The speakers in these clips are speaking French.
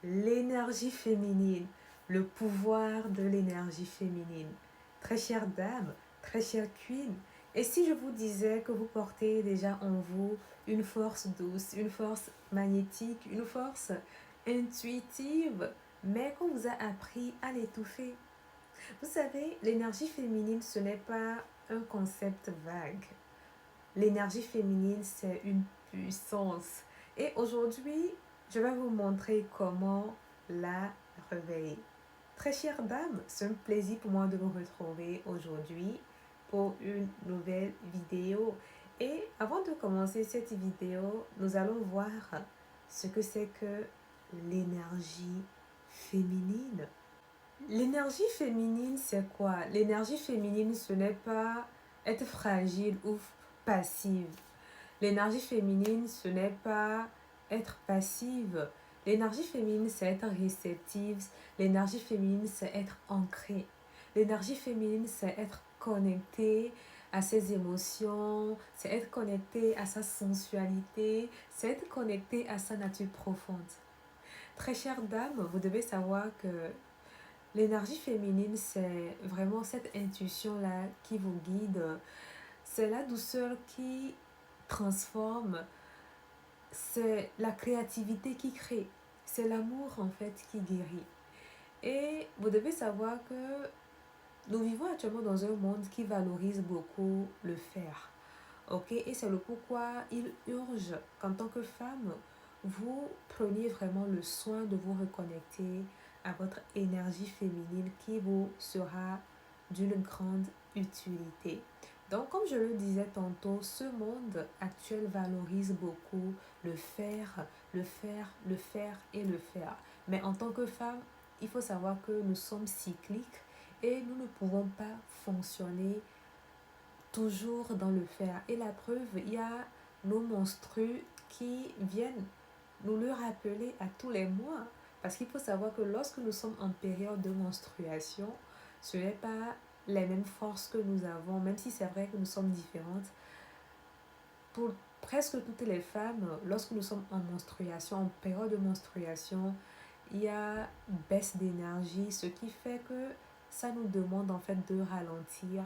l'énergie féminine, le pouvoir de l'énergie féminine. Très chère dame, très chère queen, et si je vous disais que vous portez déjà en vous une force douce, une force magnétique, une force intuitive, mais qu'on vous a appris à l'étouffer? Vous savez, l'énergie féminine, ce n'est pas un concept vague. L'énergie féminine, c'est une puissance. Et aujourd'hui, je vais vous montrer comment la réveiller. Très chère dame, c'est un plaisir pour moi de vous retrouver aujourd'hui pour une nouvelle vidéo. Et avant de commencer cette vidéo, nous allons voir ce que c'est que l'énergie féminine. L'énergie féminine, c'est quoi? L'énergie féminine, ce n'est pas être fragile ou passive. L'énergie féminine, ce n'est pas être passive. L'énergie féminine, c'est être réceptive. L'énergie féminine, c'est être ancrée. L'énergie féminine, c'est être connecté à ses émotions, c'est être connecté à sa sensualité, c'est être connecté à sa nature profonde. Très chère dame, vous devez savoir que l'énergie féminine, c'est vraiment cette intuition-là qui vous guide. C'est la douceur qui transforme, c'est la créativité qui crée, c'est l'amour en fait qui guérit. Et vous devez savoir que nous vivons actuellement dans un monde qui valorise beaucoup le faire. Ok, et c'est le pourquoi il urge qu'en tant que femme, vous preniez vraiment le soin de vous reconnecter à votre énergie féminine qui vous sera d'une grande utilité. Donc, comme je le disais tantôt, ce monde actuel valorise beaucoup le faire, le faire, le faire et le faire. Mais en tant que femme, il faut savoir que nous sommes cycliques et nous ne pouvons pas fonctionner toujours dans le faire. Et la preuve, il y a nos menstrues qui viennent nous le rappeler à tous les mois. Parce qu'il faut savoir que lorsque nous sommes en période de menstruation, ce n'est pas les mêmes forces que nous avons, même si c'est vrai que nous sommes différentes. Pour presque toutes les femmes, lorsque nous sommes en menstruation, en période de menstruation, il y a baisse d'énergie, ce qui fait que ça nous demande en fait de ralentir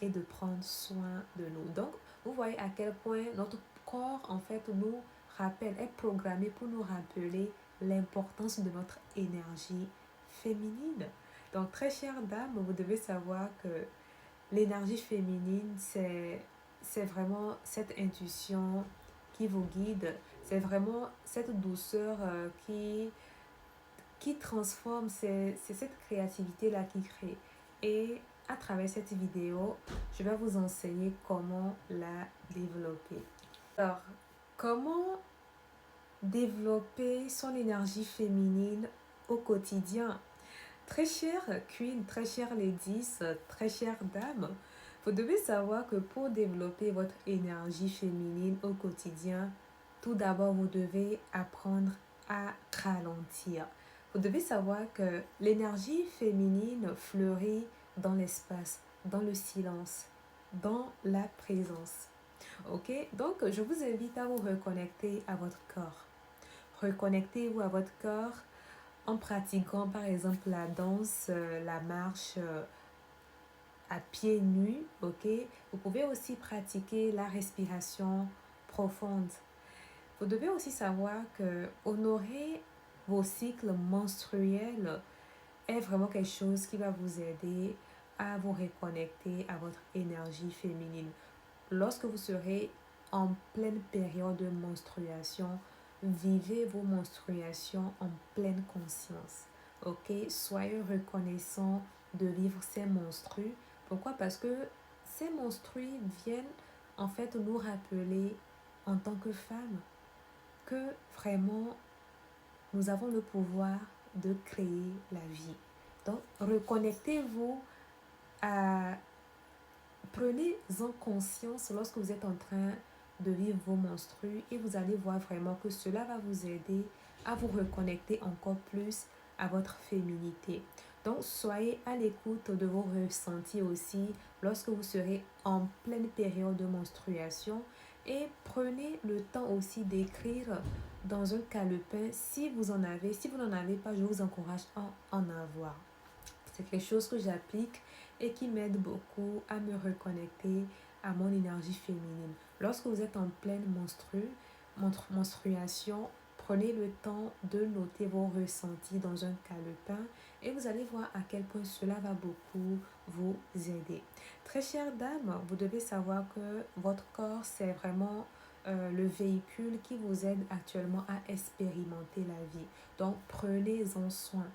et de prendre soin de nous. Donc, vous voyez à quel point notre corps en fait nous rappelle, est programmé pour nous rappeler l'importance de notre énergie féminine. Donc, très chère dame, vous devez savoir que l'énergie féminine, c'est vraiment cette intuition qui vous guide, c'est vraiment cette douceur qui transforme, c'est cette créativité-là qui crée. Et à travers cette vidéo, je vais vous enseigner comment la développer. Alors, comment développer son énergie féminine au quotidien? Très chère queen, très chère ladies, très chère dame, vous devez savoir que pour développer votre énergie féminine au quotidien, tout d'abord, vous devez apprendre à ralentir. Vous devez savoir que l'énergie féminine fleurit dans l'espace, dans le silence, dans la présence. Ok? Donc, je vous invite à vous reconnecter à votre corps. Reconnectez-vous à votre corps en pratiquant par exemple la danse, la marche à pieds nus, ok? Vous pouvez aussi pratiquer la respiration profonde. Vous devez aussi savoir que honorer vos cycles menstruels est vraiment quelque chose qui va vous aider à vous reconnecter à votre énergie féminine. Lorsque vous serez en pleine période de menstruation, vivez vos menstruations en pleine conscience. Ok, soyez reconnaissant de vivre ces menstrues. Pourquoi? Parce que ces menstrues viennent en fait nous rappeler en tant que femmes que vraiment nous avons le pouvoir de créer la vie. Donc, reconnectez-vous à... Prenez-en conscience lorsque vous êtes en train de vivre vos menstrues et vous allez voir vraiment que cela va vous aider à vous reconnecter encore plus à votre féminité. Donc, soyez à l'écoute de vos ressentis aussi lorsque vous serez en pleine période de menstruation et prenez le temps aussi d'écrire dans un calepin si vous en avez. Si vous n'en avez pas, je vous encourage à en avoir. C'est quelque chose que j'applique et qui m'aide beaucoup à me reconnecter à mon énergie féminine. Lorsque vous êtes en pleine menstruation, prenez le temps de noter vos ressentis dans un calepin et vous allez voir à quel point cela va beaucoup vous aider. Très chère dame, vous devez savoir que votre corps, c'est vraiment le véhicule qui vous aide actuellement à expérimenter la vie. Donc, prenez-en soin.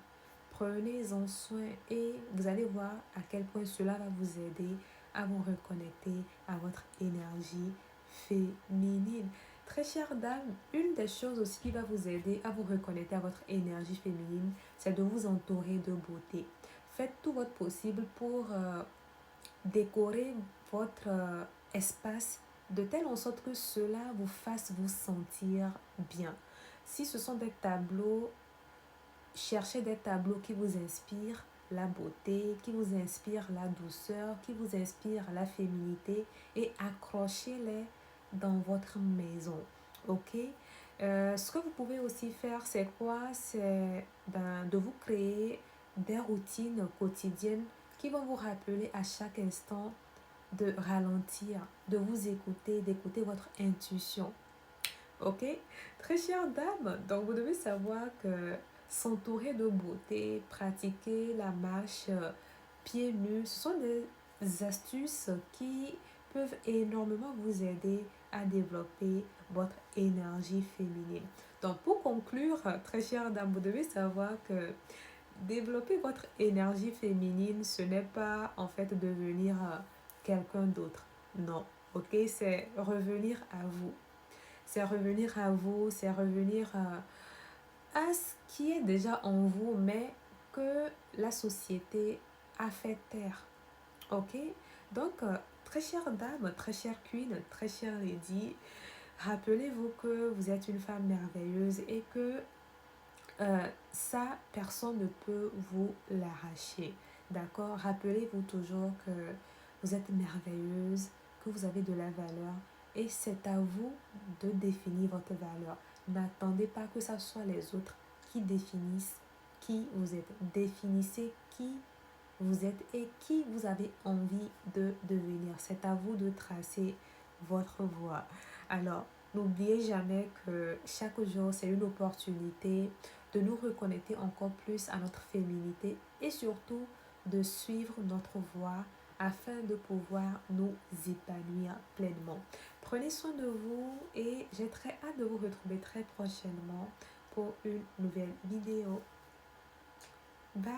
Prenez-en soin et vous allez voir à quel point cela va vous aider à vous reconnecter à votre énergie féminine. Très chère dame, une des choses aussi qui va vous aider à vous reconnecter à votre énergie féminine, c'est de vous entourer de beauté. Faites tout votre possible pour décorer votre espace de telle en sorte que cela vous fasse vous sentir bien. Si ce sont des tableaux, cherchez des tableaux qui vous inspirent la beauté, qui vous inspirent la douceur, qui vous inspirent la féminité et accrochez-les dans votre maison. Ok? Ce que vous pouvez aussi faire, c'est quoi? C'est de vous créer des routines quotidiennes qui vont vous rappeler à chaque instant de ralentir, de vous écouter, d'écouter votre intuition. Ok? Très chère dame, donc vous devez savoir que s'entourer de beauté, pratiquer la marche pieds nus, ce sont des astuces qui peuvent énormément vous aider à développer votre énergie féminine. Donc pour conclure, très chère dame, vous devez savoir que développer votre énergie féminine, ce n'est pas en fait devenir quelqu'un d'autre. Non, ok? C'est revenir à vous. C'est revenir à vous, c'est revenir à ce qui est déjà en vous, mais que la société a fait taire. Ok? Donc, très chère dame, très chère queen, très chère lady, rappelez-vous que vous êtes une femme merveilleuse et que ça, personne ne peut vous l'arracher. D'accord? Rappelez-vous toujours que vous êtes merveilleuse, que vous avez de la valeur et c'est à vous de définir votre valeur. N'attendez pas que ce soit les autres qui définissent qui vous êtes. Définissez qui vous êtes et qui vous avez envie de devenir. C'est à vous de tracer votre voie. Alors, n'oubliez jamais que chaque jour, c'est une opportunité de nous reconnecter encore plus à notre féminité et surtout de suivre notre voie afin de pouvoir nous épanouir pleinement. Prenez soin de vous et j'ai très hâte de vous retrouver très prochainement pour une nouvelle vidéo. Bye!